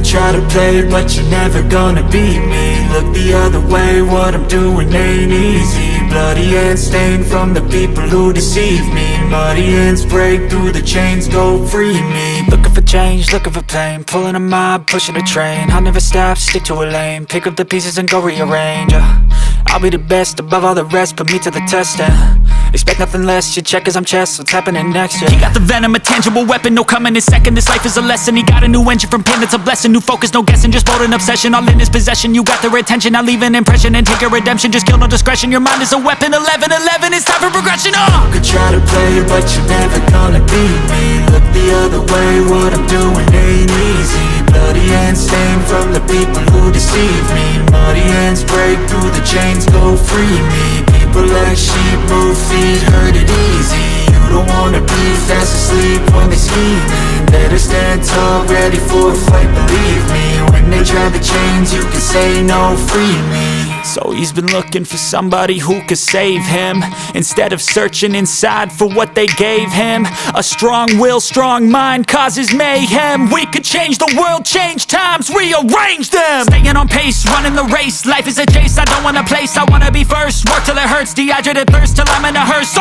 try to play, but you're never gonna beat me. Look the other way, what I'm doing ain't easy. Bloody hands stained from the people who deceive me. Muddy hands break through the chains, go free me. Looking for change, looking for pain, pulling a mob, pushing a train. I'll never stop, stick to a lane, pick up the pieces and go rearrange. I'll be the best above all the rest, put me to the test and expect nothing less, your check is I'm chess, what's happening next, yeah. He got the venom, a tangible weapon, no coming in second. This life is a lesson, he got a new engine from pain, that's a blessing. New focus, no guessing, just bold and obsession. All in his possession, you got their attention. I'll leave an impression and take your redemption. Just kill, no discretion, your mind is a weapon. 11-11, it's time for progression, You could try to play, but you're never gonna beat me. Look the other way, what I'm doing ain't easy. Bloody hands stained from the people who deceive me. Muddy hands break through the chains, go free me. People like sheep, move feet, hurt it easy. You don't wanna be fast asleep when they scheming. Better stand tall, ready for a fight, believe me. When they try the chains, you can say no, free me. So he's been looking for somebody who could save him, instead of searching inside for what they gave him. A strong will, strong mind causes mayhem. We could change the world, change times, rearrange them. Staying on pace, running the race. Life is a chase, I don't want a place, I wanna be first. Work till it hurts, dehydrated thirst till I'm in a hearse.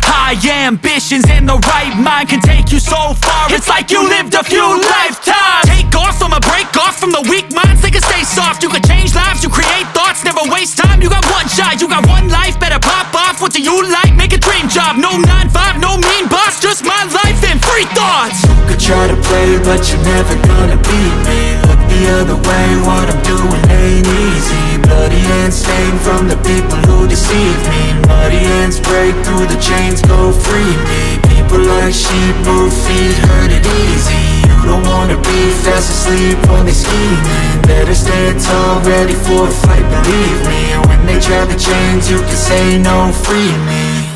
High ambitions and the right mind can take you so far. It's like you lived a few lifetimes. Take off from a break off from the weak minds, they can stay soft. You can change lives, you create thoughts, never waste time. You got one shot, you got one life, better pop off. What do you like? Make a dream job. No 9-5, no mean boss, just my life and free thoughts. You could try to play, but you're never gonna beat me. Look the other way, what I'm doing ain't easy. Bloody hands stained from the people who deceive me. Muddy hands break through the chains, go free me. People like sheep, move feet, hurt it easy. You don't wanna be fast asleep when they scheming. Better stand tall, ready for a fight, believe me. When they try the chains, you can say no, free me.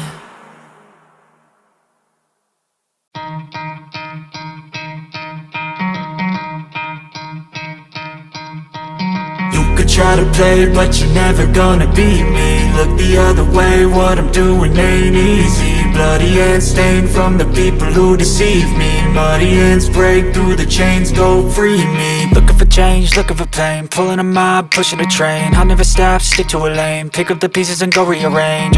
Try to play, but you're never gonna beat me. Look the other way, what I'm doing ain't easy. Bloody hands stained from the people who deceive me. Muddy hands break through the chains, go free me. Looking for change, looking for pain, pulling a mob, pushing a train. I'll never stop, stick to a lane, pick up the pieces and go rearrange.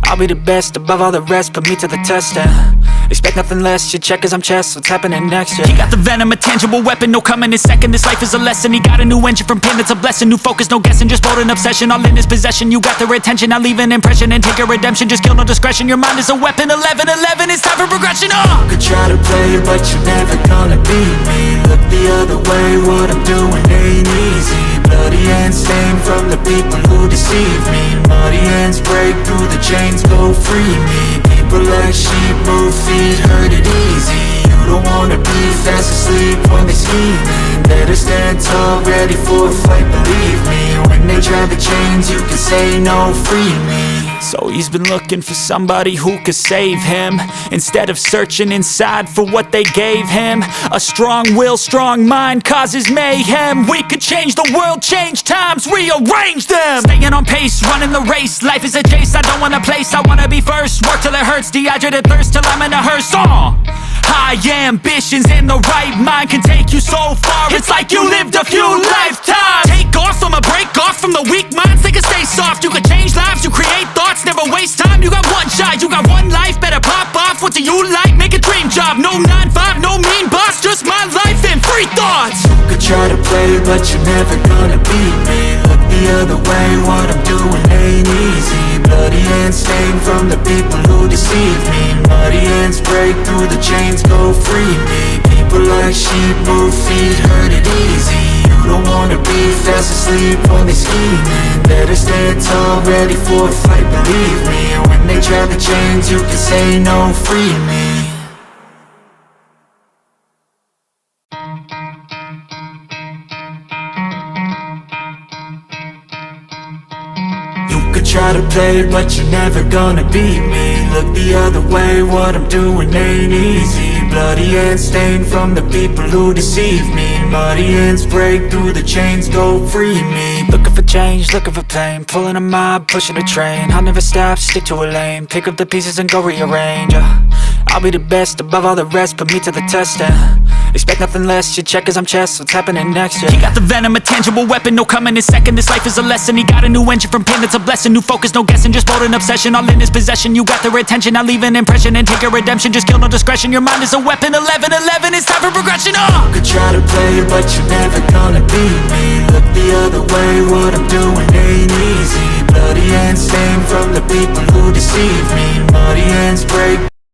I'll be the best above all the rest, put me to the test and expect nothing less, your check is I'm chess, what's happening next, yeah. He got the venom, a tangible weapon, no coming in second. This life is a lesson, he got a new engine from pain, that's a blessing. New focus, no guessing, just bold and obsession. All in his possession, you got their attention. I'll leave an impression and take your redemption. Just kill, no discretion, your mind is a weapon. 11-11, it's time for progression, You could try to play, but you're never gonna beat me. Look the other way, what I'm doing ain't easy. Bloody hands stained from the people who deceive me. Muddy hands break through the chains, go free me. People like sheep, move feet, hurt it easy. You don't wanna be fast asleep when they scheming. Better stand tall, ready for a fight, believe me. When they try the chains, you can say no, free me. So he's been looking for somebody who could save him, instead of searching inside for what they gave him. A strong will, strong mind causes mayhem. We could change the world, change times, rearrange them. Staying on pace, running the race. Life is a chase, I don't want a place, I wanna be first. Work till it hurts, dehydrated thirst till I'm in a hearse. High ambitions and the right mind can take you so far. It's like you lived a few lifetimes. Take off from a break off from the weak minds, they can stay soft. You can change lives, you create thoughts, never waste time. You got one shot, you got one life, better pop off. What do you like? Make a dream job. No 9-5, no mean boss, just my life and free thoughts. You could try to play, but you're never gonna beat me. Look the other way, what I'm doing ain't easy. Bloody hands stained from the people who deceive me. Muddy hands break through the chains, go free me. People like sheep, move feet, hurt it easy. You don't wanna be fast asleep when they scheming. Better stand tall, ready for a fight, believe me. When they try the chains, you can say no, free me. Try to play, but you're never gonna beat me. Look the other way, what I'm doing ain't easy. Bloody hands stained from the people who deceive me. Muddy hands break through the chains, go free me. Looking for change, looking for pain, pulling a mob, pushing a train. I'll never stop, stick to a lane, pick up the pieces and go rearrange. I'll be the best above all the rest, put me to the test and Expect nothing less, you check as I'm chess. What's happening next, yeah. He got the venom, a tangible weapon, no coming in second. This life is a lesson, he got a new engine from pain, it's a blessing. New focus, no guessing, just bold and obsession. All in his possession, you got their attention. Now leave an impression and take a redemption. Just kill, no discretion, your mind is a weapon. 11-11, it's time for progression, Could try to play it, but you're never gonna beat me. Look the other way, what I'm doing ain't easy. Bloody hands stained from the people who deceive me. Muddy hands break